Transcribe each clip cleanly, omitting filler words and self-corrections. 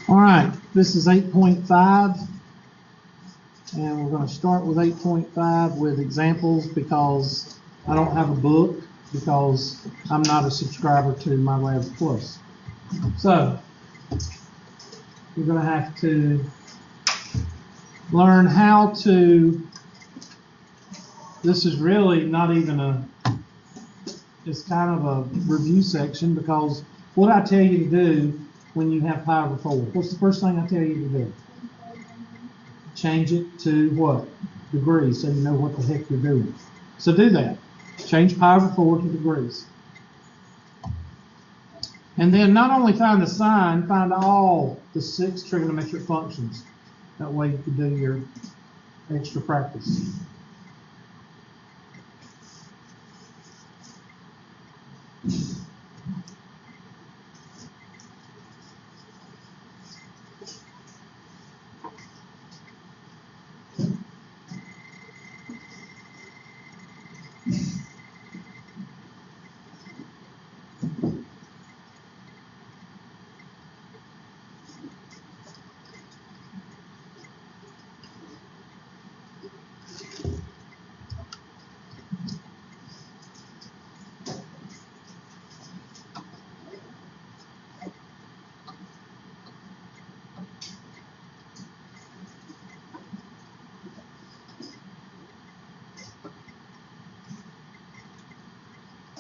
All right, this is 8.5, and we're going to start with 8.5 with examples because I don't have a book because I'm not a subscriber to MyLabs Plus. So, you're going to have to learn how to, this is really not even it's kind of a review section because what I tell you to do when you have pi over 4, what's the first thing I tell you to do? Change it to what? Degrees, so you know what the heck you're doing. So do that. Change pi over 4 to degrees. And then not only find the sign, find all the 6 trigonometric functions. That way you can do your extra practice.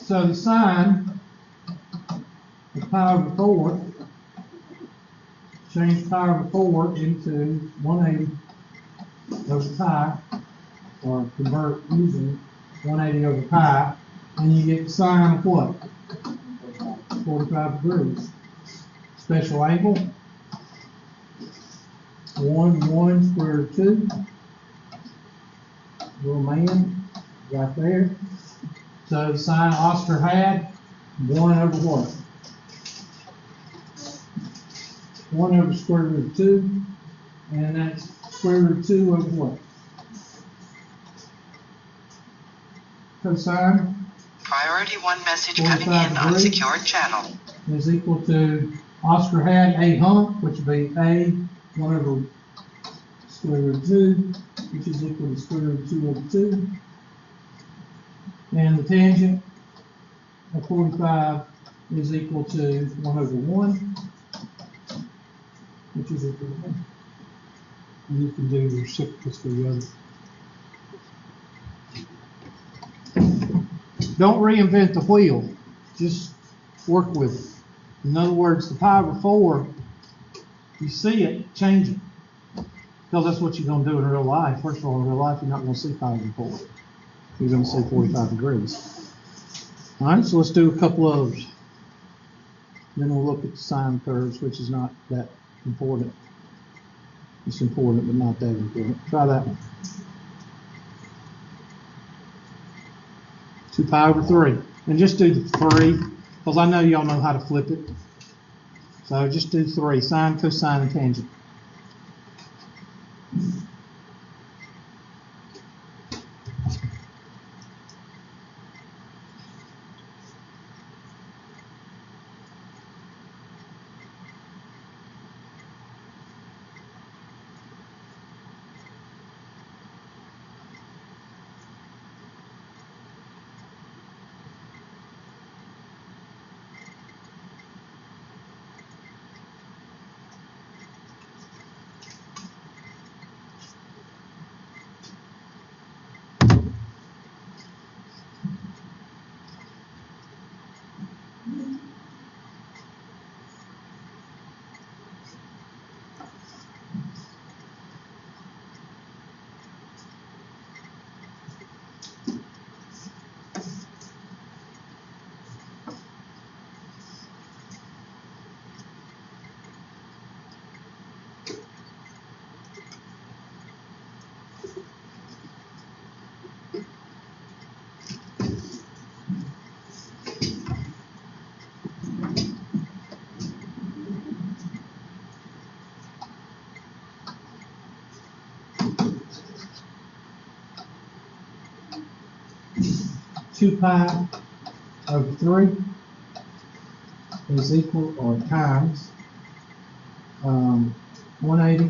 So the sign of pi over 4, change pi over 4 into 180 over pi, or convert using 180 over pi, and you get the sine of what? 45 degrees. Special angle, 1 square root of 2. Little man, right there. So the sign Oscar had, 1 over what? 1 over square root of 2, and that's square root of 2 over what? Cosine. Priority 1 message coming in on secured channel. Is equal to Oscar had a hump, which would be a 1 over square root of 2, which is equal to square root of 2 over 2. And the tangent of 45 is equal to 1 over 1, which is equal to 1. And you can do your reciprocals for the other. Don't reinvent the wheel. Just work with it. In other words, the pi over 4, you see it, change it. Because that's what you're going to do in real life. First of all, in real life, you're not going to see pi over 4. You're going to see 45 degrees. All right, so let's do a couple of others. Then we'll look at the sine curves, which is not that important. It's important, but not that important. Try that one. 2 pi over 3. And just do the 3, because I know y'all know how to flip it. So just do 3, sine, cosine, and tangent. Two pi over 3 is equal or times 180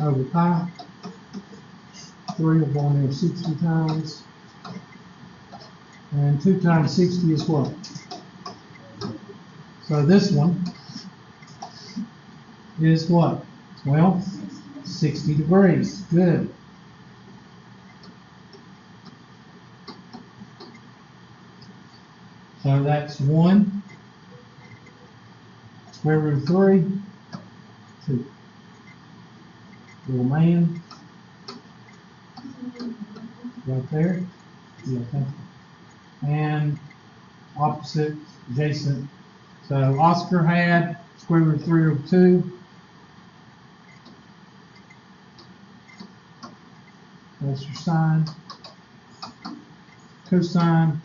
over pi. 3 will go in there 60 times. And 2 times 60 is what? So this one is what? Well, 60 degrees. Good. So that's 1 square root of 3, 2. Little man. Right there. Yeah, thank you. And opposite, adjacent. So Oscar had square root of 3 over 2. That's your sine. Cosine.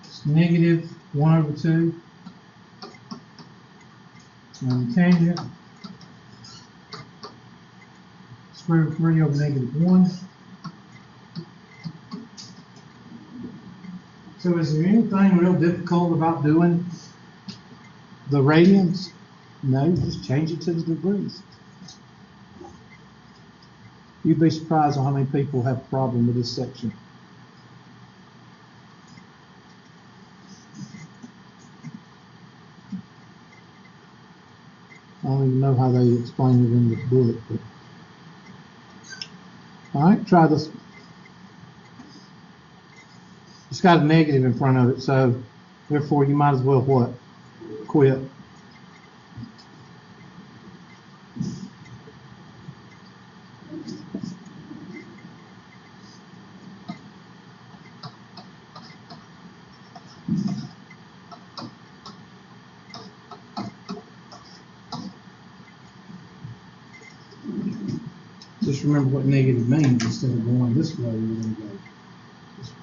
It's negative 1 over 2. And tangent. Square root of 3 over negative 1. So is there anything real difficult about doing the radians? No, just change it to the degrees. You'd be surprised on how many people have a problem with this section. I don't even know how they explain it in the book. But. All right, try this. It's got a negative in front of it, so therefore you might as well what? Quit. Just remember what negative means. Instead of going this way, you're going to go this way.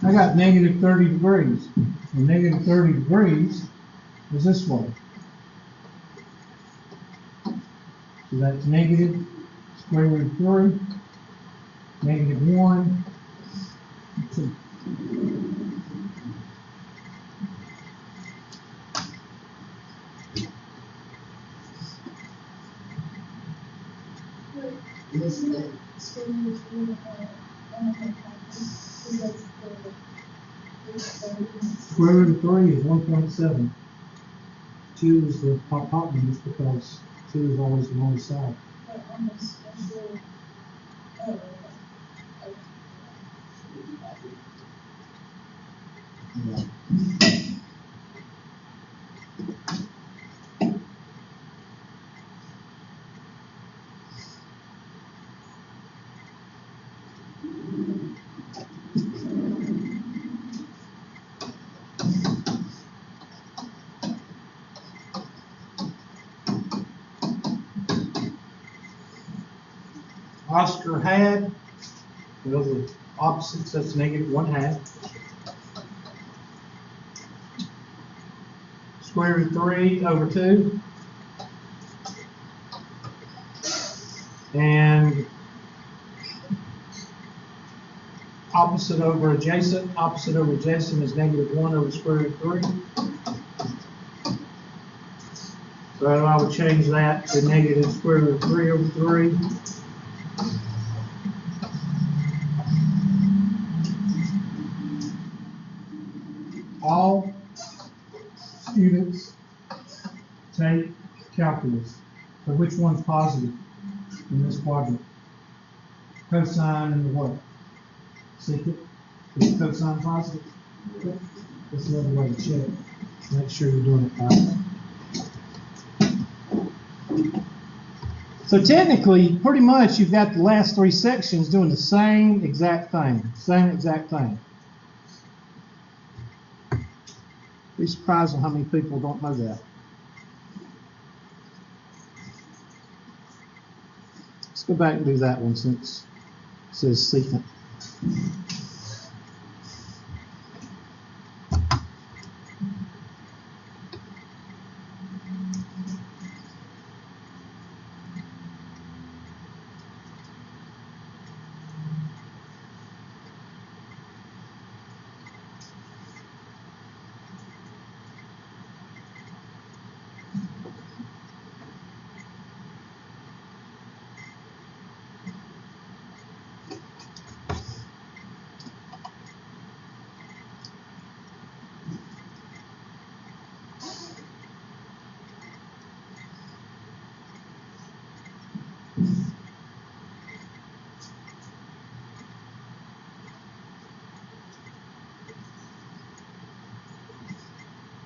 I got negative 30 degrees. And negative 30 degrees is this way. So that's negative square root of 3, negative 1, 2. Square root of 3 is 1.7. 2 is the hypotenuse because 2 is always the wrong side. Yeah. Oscar had, well, the opposites, that's negative 1/2. Square root of 3 over 2. And opposite over adjacent is negative 1 over square root of 3. So I would change that to negative square root of 3 over 3. All students take calculus. So which one's positive in this quadrant? Cosine and the what? Secant. Is cosine positive? That's another way to check. Make sure you're doing it right. So technically, pretty much, you've got the last 3 sections doing the same exact thing. Same exact thing. Be surprised on how many people don't know that. Let's go back and do that one since it says secant.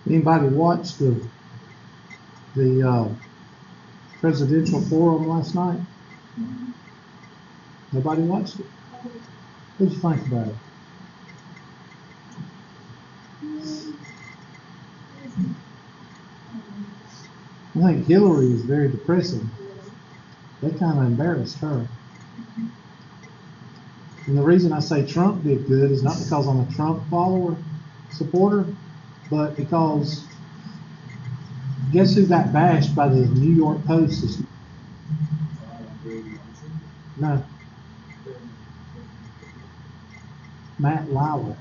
Anybody watch the presidential forum last night? Nobody watched it? What'd you think about it? I think Hillary is very depressing. They kind of embarrassed her. And the reason I say Trump did good is not because I'm a Trump follower, supporter, but because guess who got bashed by the New York Post? No. Matt Lauer.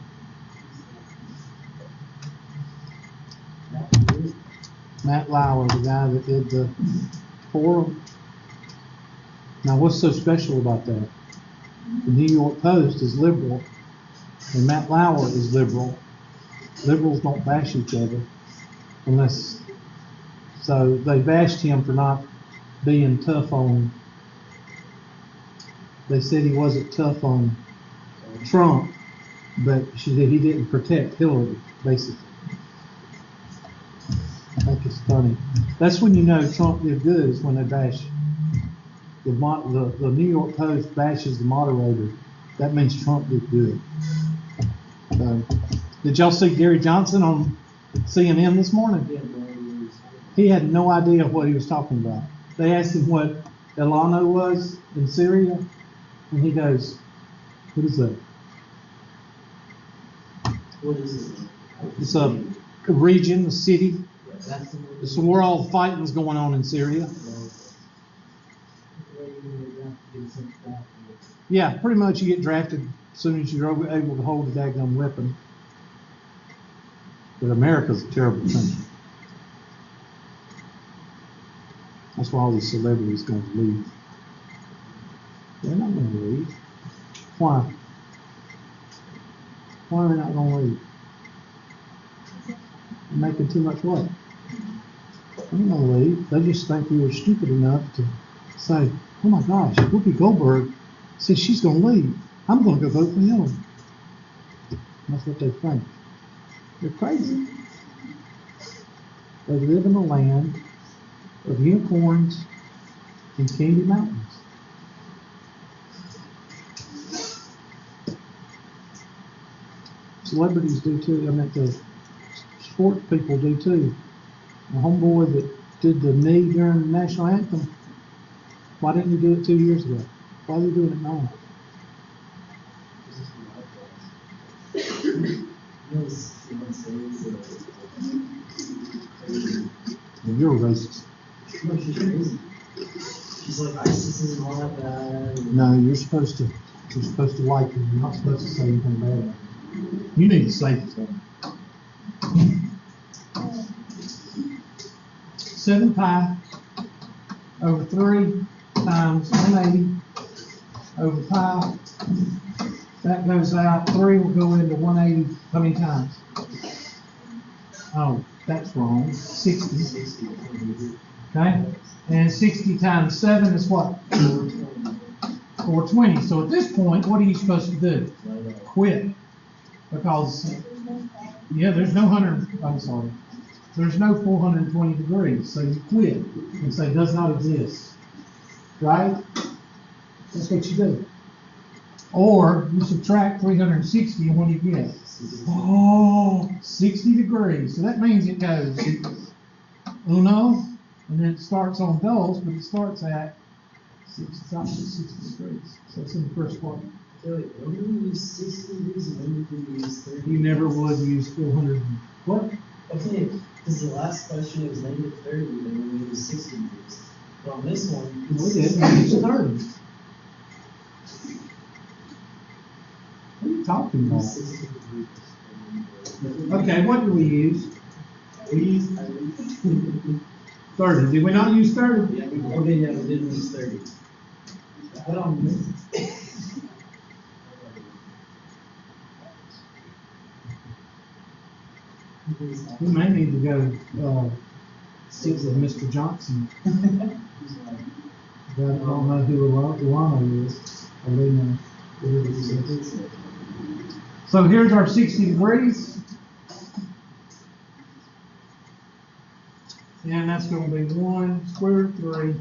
Matt Lauer, the guy that did the forum. Now, what's so special about that? The New York Post is liberal, and Matt Lauer is liberal. Liberals don't bash each other unless, so they bashed him for not being tough on, they said he wasn't tough on Trump, but he didn't protect Hillary, basically. I think it's funny. That's when you know Trump did good, is when they bash. The New York Post bashes the moderator. That means Trump did good. So, did y'all see Gary Johnson on CNN this morning? He had no idea what he was talking about. They asked him what Elano was in Syria, and he goes, "What is that?" What is it? It's a region, a city. It's where all the fighting's going on in Syria. Yeah, pretty much you get drafted as soon as you're able to hold a daggone weapon. But America's a terrible country. That's why all these celebrities going to leave. They're not going to leave. Why? Why are they not going to leave? They're making too much what? They're not going to leave. They just think we were stupid enough to say, "Oh my gosh, Whoopi Goldberg says she's going to leave. I'm going to go vote for Hillary." That's what they think. They're crazy. They live in a land of unicorns and candy mountains. Celebrities do too. I mean, the sports people do too. The homeboy that did the knee during the national anthem, why didn't he do it 2 years ago? Why are they doing it now? Well, you're a racist. No, she's crazy. She's like ISIS isn't all that bad. No, you're supposed to like him. You're not supposed to say anything bad. You need to say it. 7 pi over 3 times 180 over pi. That goes out. 3 will go into 180 how many times? Oh, that's wrong. 60. Okay? And 60 times 7 is what? 420. So at this point, what are you supposed to do? Quit. Because, yeah, there's no 420 degrees. So you quit and say does not exist. Right? That's what you do. Or you subtract 360, and what do you get? Oh, 60 degrees. So that means it goes uno, and then it starts on those, but it starts at 60 degrees. So it's in the first part. Wait, when do we use 60 degrees and when do we use 30? You never would use 400. What? Okay, because the last question was negative 30, and we use 60 degrees. But on this one, We didn't use 30. What are you talking about? 60 degrees. Okay, what do we use? We used at least 30. Did we not use 30? yeah, okay, yeah, we didn't use 30. I don't know. We may need to go sit with Mr. Johnson. I don't know who Ilana is. Or Lena, whatever it is. So here's our 60 degrees. And that's going to be 1, square root 3,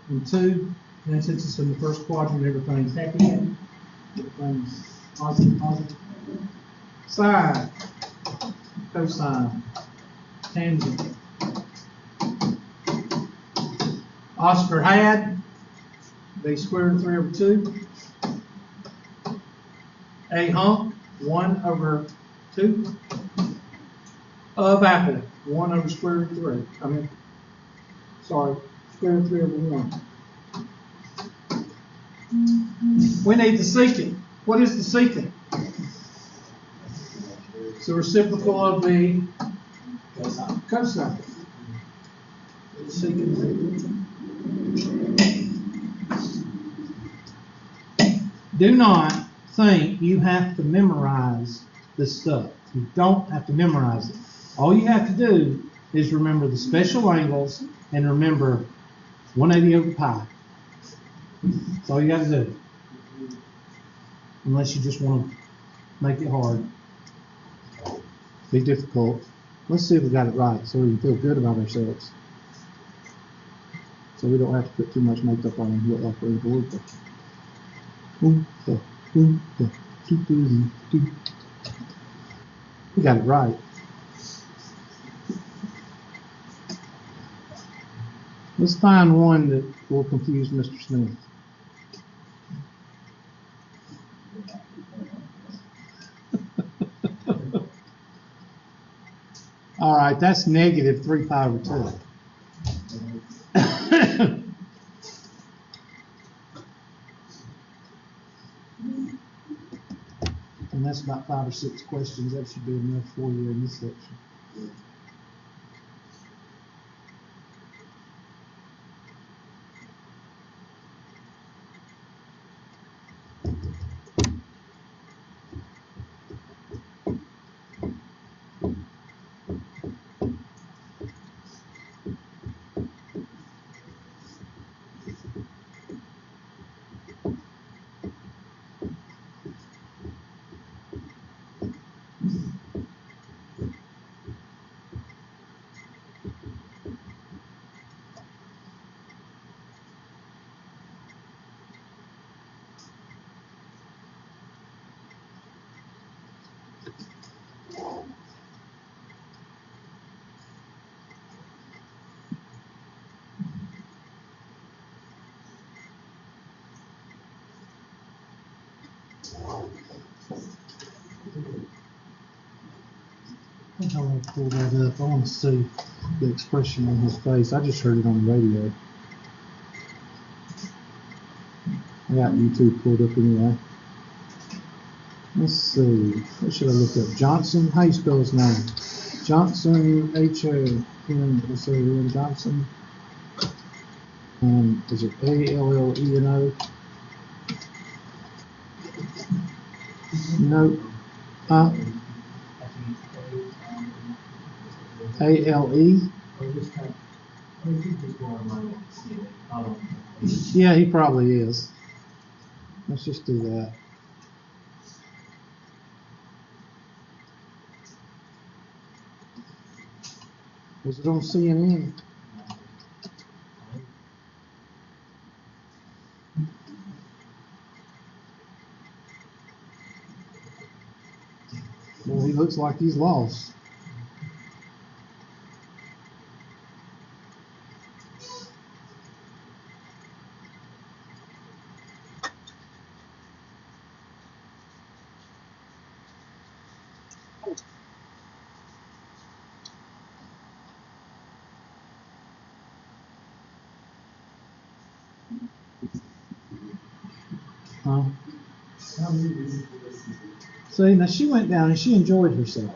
and 2. And since it's in the first quadrant, everything's happy. Everything's positive, positive. Sine, cosine, tangent. Oscar had the square root 3 over 2. A hump, 1 over 2. Of apple, 1 over square root 3. Square root 3 over 1. We need the secant. What is the secant? It's the reciprocal of the cosine. Secant. Do not think you have to memorize this stuff. You don't have to memorize it. All you have to do is remember the special angles and remember 180 over pi. That's all you got to do. Unless you just want to make it hard. Be difficult. Let's see if we got it right so we can feel good about ourselves. So we don't have to put too much makeup on and look like we're in Beluga. We got it right. Let's find one that will confuse Mr. Smith. All right, that's negative 3 pi over 2. And that's about 5 or 6 questions. That should be enough for you in this section. I think I want to pull that up. I want to see the expression on his face. I just heard it on the radio. I got YouTube pulled up anyway. Let's see. What should I look up? Johnson? How you spell his name? Johnson, H-O-N, let's say Ian Johnson. Is it A-L-L-E-N-O? No. A-L-E? Yeah, he probably is. Let's just do that. Was it on CNN? Well, he looks like he's lost. Huh? See, now she went down and she enjoyed herself.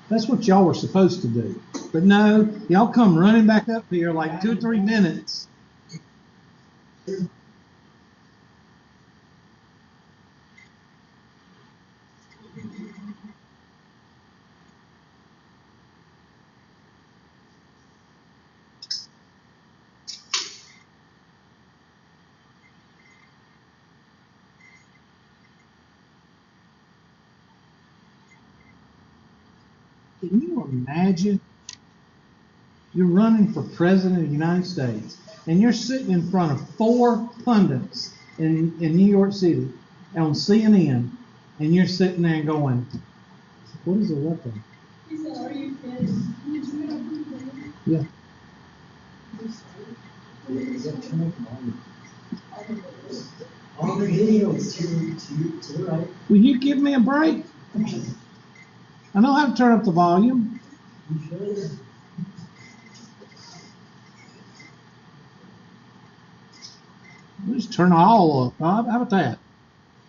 That's what y'all were supposed to do. But no, y'all come running back up here like 2 or 3 minutes. Can you imagine? You're running for president of the United States, and you're sitting in front of 4 pundits in New York City on CNN, and you're sitting there going, what is a weapon? He said, are you kidding? You do it on Yeah. On the video, it's to the right. Will you give me a break? I know how to turn up the volume. You should. We'll just turn it all up. Bob, how about that?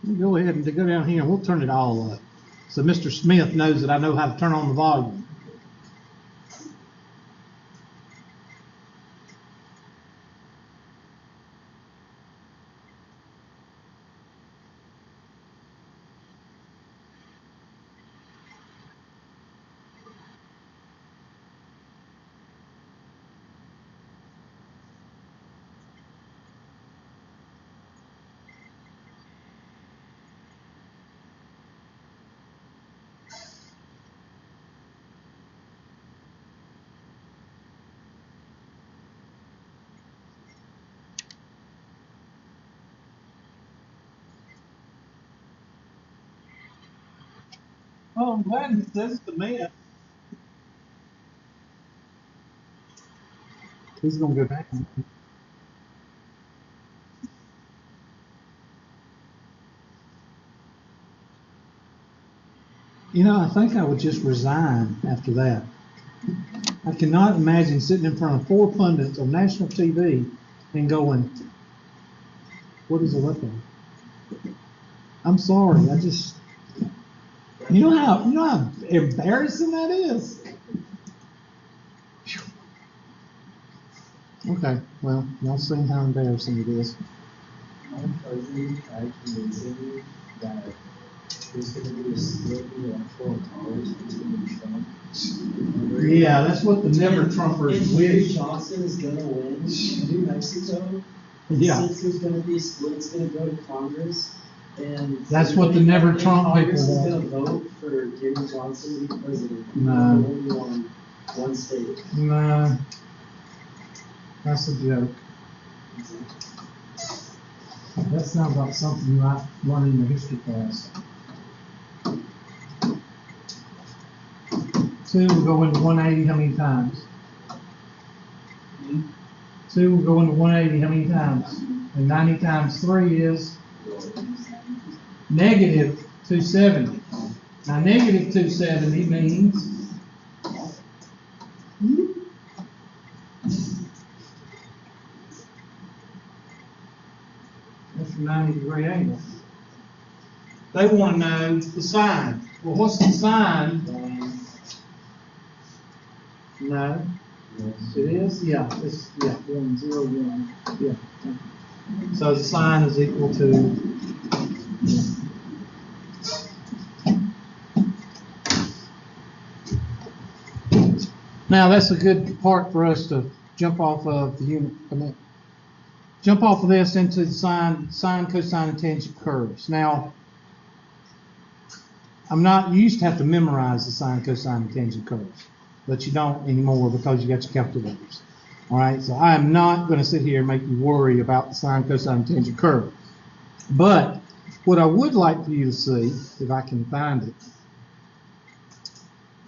Let me go ahead and go down here and we'll turn it all up. So Mr. Smith knows that I know how to turn on the volume. Oh, I'm glad he says it's the man. He's gonna go back. You know, I think I would just resign after that. I cannot imagine sitting in front of 4 pundits on national TV and going, what is a weapon? I'm sorry, you know how embarrassing that is? Okay, well, y'all seen how embarrassing it is. My cousin tried convincing me that there's going to be a split in the electoral college between Trump. Yeah, that's what the never Trumpers And Gary wish. Johnson is going to win New Mexico. Yeah. Since there's going to be a split, it's going to go to Congress. And That's what the never Trump Congress people is want. going to vote for Gary Johnson to be president. No. Only one state. Nah, that's a joke. That sounds like something you might learn in the history class. 2 will go into 180 how many times? 2 will go into 180 how many times? And 90 times 3 is negative 270. Now negative 270 means that's a 90-degree angle. They want to know the sign. Well, what's the sign? No. It is? Yeah, it's 101. Yeah. So the sign is equal to now that's a good part for us to jump off of the unit. Jump off of this into the sine, cosine, and tangent curves. Now, you used to have to memorize the sine, cosine, and tangent curves, but you don't anymore because you got your calculators. All right, so I am not going to sit here and make you worry about the sine, cosine, and tangent curve. But what I would like for you to see, if I can find it,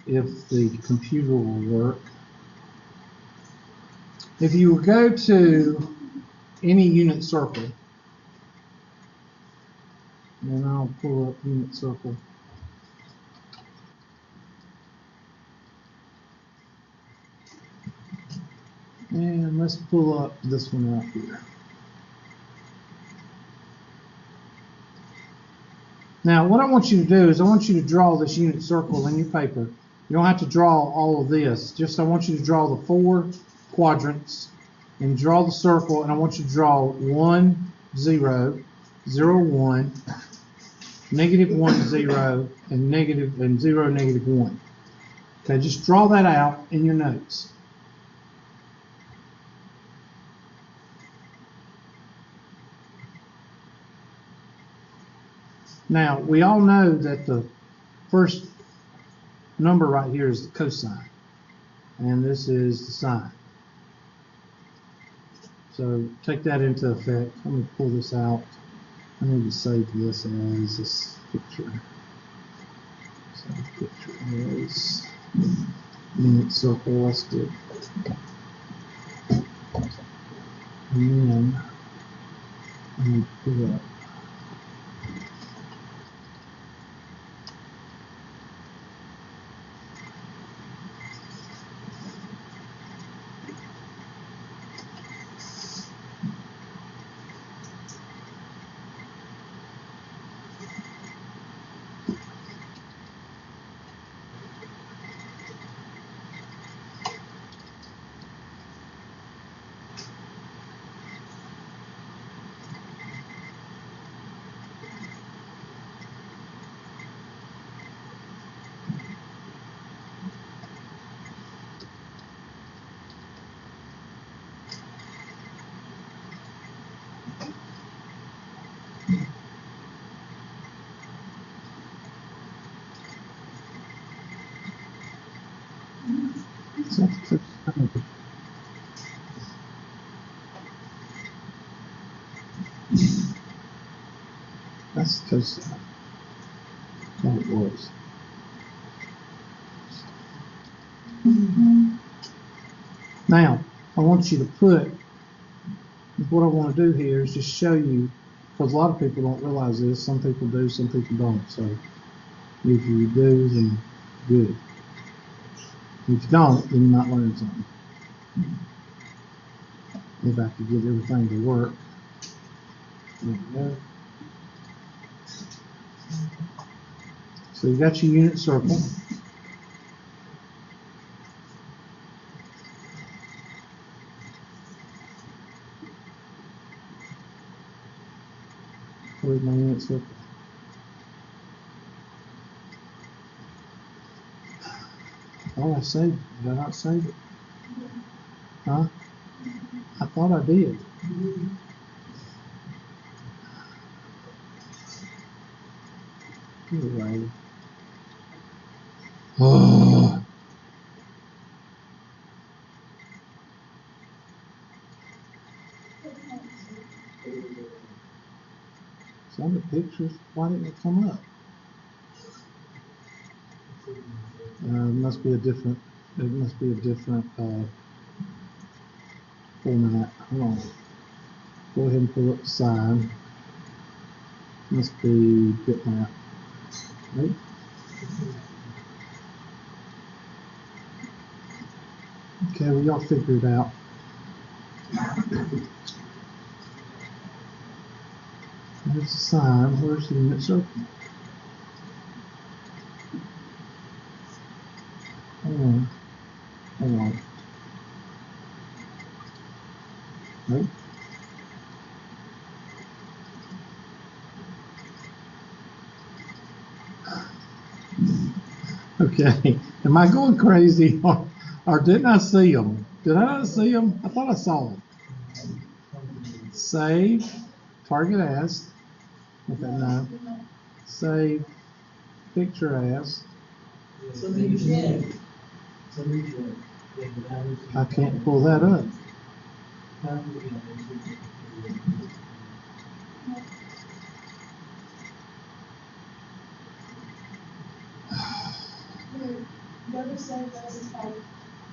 if the computer will work. If you go to any unit circle, and I'll pull up unit circle. And let's pull up this one right here. Now, what I want you to do is I want you to draw this unit circle in your paper. You don't have to draw all of this. Just I want you to draw the 4 quadrants and draw the circle, and I want you to draw 1, 0, 0, 1, negative 1, 0, and negative and 0, negative 1. Okay, just draw that out in your notes. Now, we all know that the first number right here is the cosine, and this is the sine. So take that into effect. Let me pull this out. I need to save this as this picture. So the picture is unit circle. Let's do it. And then I need to pull up. That's because how it was. Now, I want you to put, what I want to do here is just show you, because a lot of people don't realize this. Some people do, some people don't. So if you do, then good. If you don't, then you're not learning something. If I could get everything to work. There we go. So you got your unit circle. Where's my unit circle? Oh, I saved it. Did I not save it? Huh? I thought I did. Anyway. Oh. Some of the pictures, why didn't it come up? It must be a different format. Hold on. Go ahead and pull up the sign. Must be bitmap. Right? Okay, we all figured it out. There's the sign. Where's the unit circle? Hold on. Hold on. Nope. Okay. Am I going crazy, or didn't I see them? Did I not see them? I thought I saw them. Save. Target as. Okay, no. Save. Picture as. I can't pull that up. the other side does is like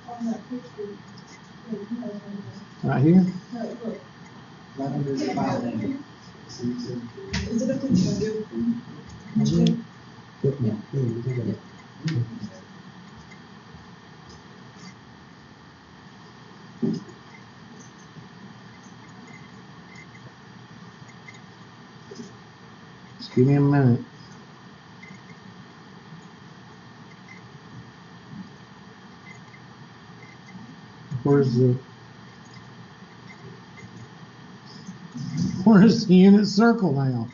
on that picture. Yeah, you know, Right here? no, look. Right under the file name. See, so Is it a picture? Just give me a minute. Where's the unit circle now?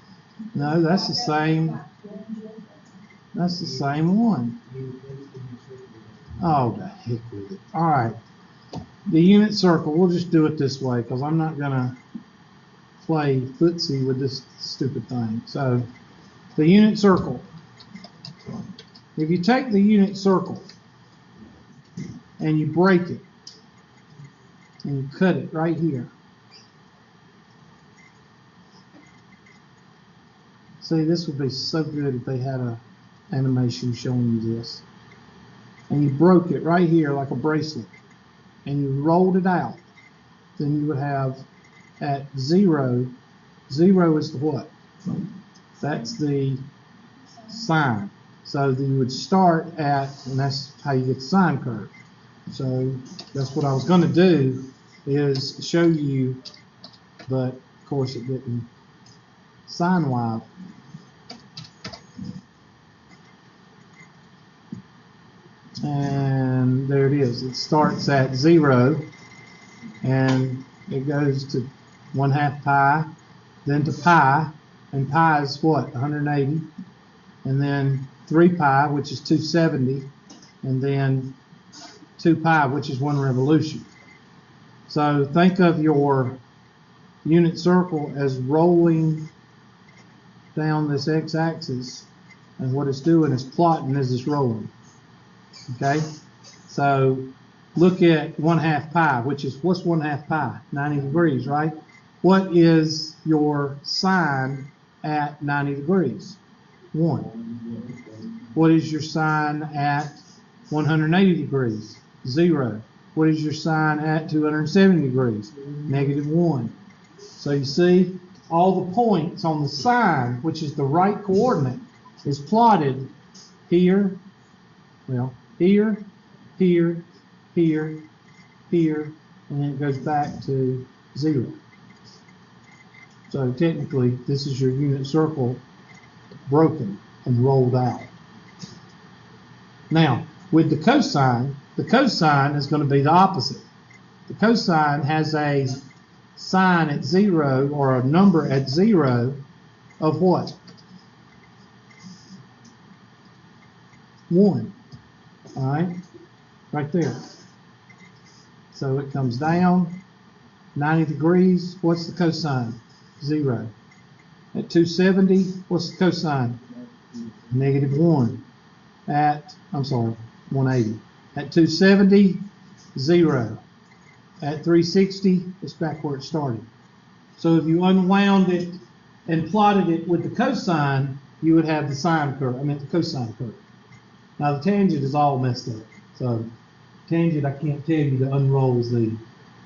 No, that's the same. That's the same one. Oh, the heck with it. All right. The unit circle, we'll just do it this way because I'm not going to play footsie with this stupid thing. So, the unit circle. If you take the unit circle and you break it and you cut it right here. See, this would be so good if they had a animation showing you this. And you broke it right here like a bracelet. And you rolled it out. Then you would have at 0, 0 is the what? That's the sine. So you would start at, and that's how you get the sine curve. So that's what I was going to do, is show you, but of course it didn't. Sine wise. And there it is. It starts at 0 and it goes to 1/2 pi, then to pi, and pi is what? 180, and then 3 pi, which is 270, and then 2 pi, which is 1 revolution. So think of your unit circle as rolling down this x-axis, and what it's doing is plotting as it's rolling. Okay, so look at 1/2 pi, which is, what's 1/2 pi? 90 degrees, right? What is your sine at 90 degrees? 1. What is your sine at 180 degrees? 0. What is your sine at 270 degrees? -1. So you see, all the points on the sine, which is the right coordinate, is plotted here, well, here, here, here, here, and then it goes back to 0. So technically, this is your unit circle broken and rolled out. Now, with the cosine is going to be the opposite. The cosine has a sign at 0, or a number at 0 of what? 1. All right, right there. So it comes down 90 degrees. What's the cosine? 0. At 270, what's the cosine? -1. At, I'm sorry, 180. At 270, 0. At 360, it's back where it started. So if you unwound it and plotted it with the cosine, you would have the sine curve, the cosine curve. Now the tangent is all messed up. So tangent, I can't tell you that unrolls the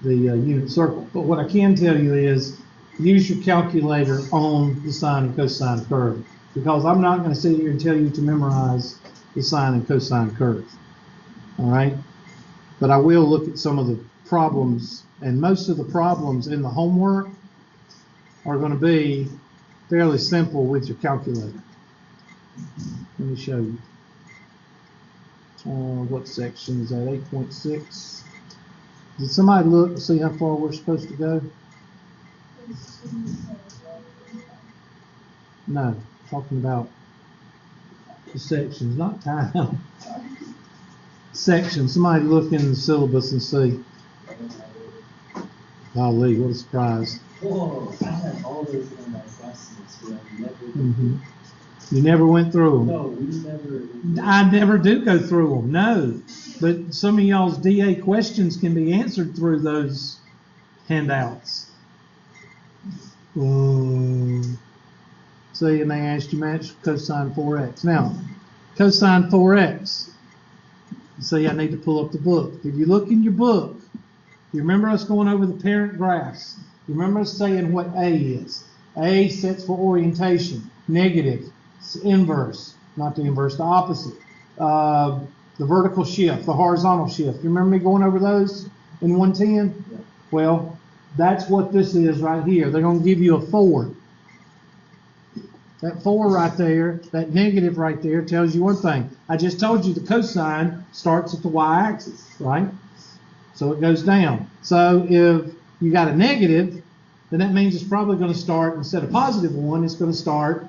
unit circle. But what I can tell you is use your calculator on the sine and cosine curve, because I'm not going to sit here and tell you to memorize the sine and cosine curve. All right? But I will look at some of the problems, and most of the problems in the homework are going to be fairly simple with your calculator. Let me show you. What section is that? 8.6. Did somebody look to see how far we're supposed to go? No, talking about the sections, not time. Sections. Somebody look in the syllabus and see. Golly, what a surprise. Whoa, I had all those in my classes, but I never. You never went through them? No, we never. I never do go through them, no. But some of y'all's DA questions can be answered through those handouts. See, and they asked you match cosine 4x. Now, cosine 4x, See, I need to pull up the book. If you look in your book, you remember us going over the parent graphs. You remember us saying what A is. A sits for orientation, negative, inverse, not the inverse, the opposite. The vertical shift, the horizontal shift. You remember me going over those in 110? Yeah. Well, that's what this is right here. They're going to give you a 4. That 4 right there, that negative right there tells you one thing. I just told you the cosine starts at the y-axis, right? So it goes down. So if you got a negative, then that means it's probably going to start, instead of positive 1, it's going to start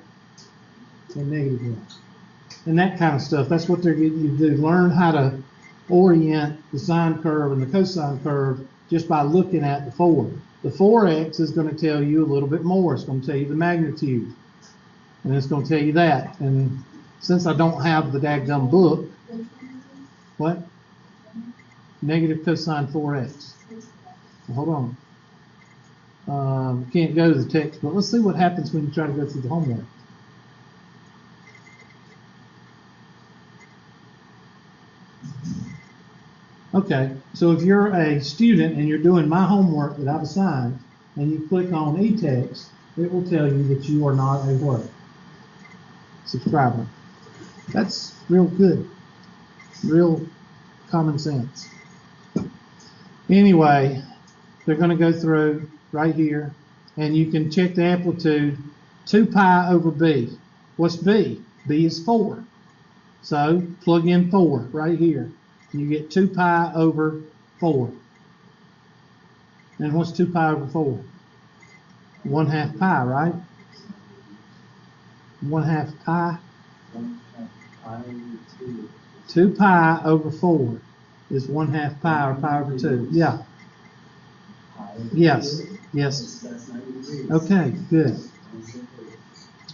at negative 1. And that kind of stuff. That's what they're getting you to do. Learn how to orient the sine curve and the cosine curve just by looking at the 4. The 4x is going to tell you a little bit more. It's going to tell you the magnitude. And it's going to tell you that. And since I don't have the dadgum book, what? Negative cosine 4x. Well, hold on. Can't go to the text, but let's see what happens when you try to go through the homework. Okay, so if you're a student and you're doing my homework that I've assigned, and you click on e-text, it will tell you that you are not a what? Subscriber. That's real good. Real common sense. Anyway, they're going to go through right here, and you can check the amplitude, 2 pi over b. What's b? B is 4. So plug in 4 right here. You get 2 pi over 4. And what's 2 pi over 4? 1/2 pi, right? 1/2 pi. 2 pi over 4 is 1/2 pi, or pi over 2. Yeah. Yes. Yes. Okay, good.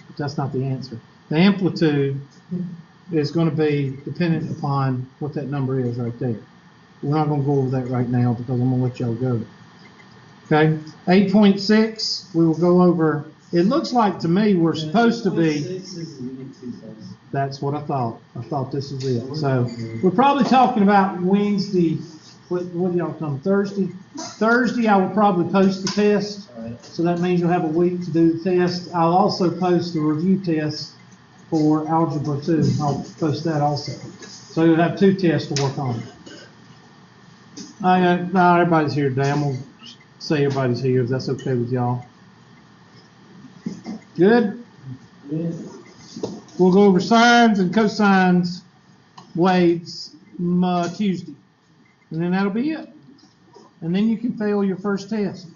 But that's not the answer. The amplitude is going to be dependent upon what that number is right there. We're not going to go over that right now because I'm going to let y'all go. Okay, 8.6, we will go over. It looks like to me we're supposed to be. That's what I thought. I thought this is it. So we're probably talking about Wednesday. What do y'all come? Thursday? Thursday I will probably post the test. So that means you'll have a week to do the test. I'll also post the review test for Algebra 2. I'll post that also. So you'll have 2 tests to work on. No, everybody's here today. I'm going to say everybody's here if that's okay with y'all. Good? We'll go over sines and cosines, waves, Tuesday. And then that'll be it. And then you can fail your first test.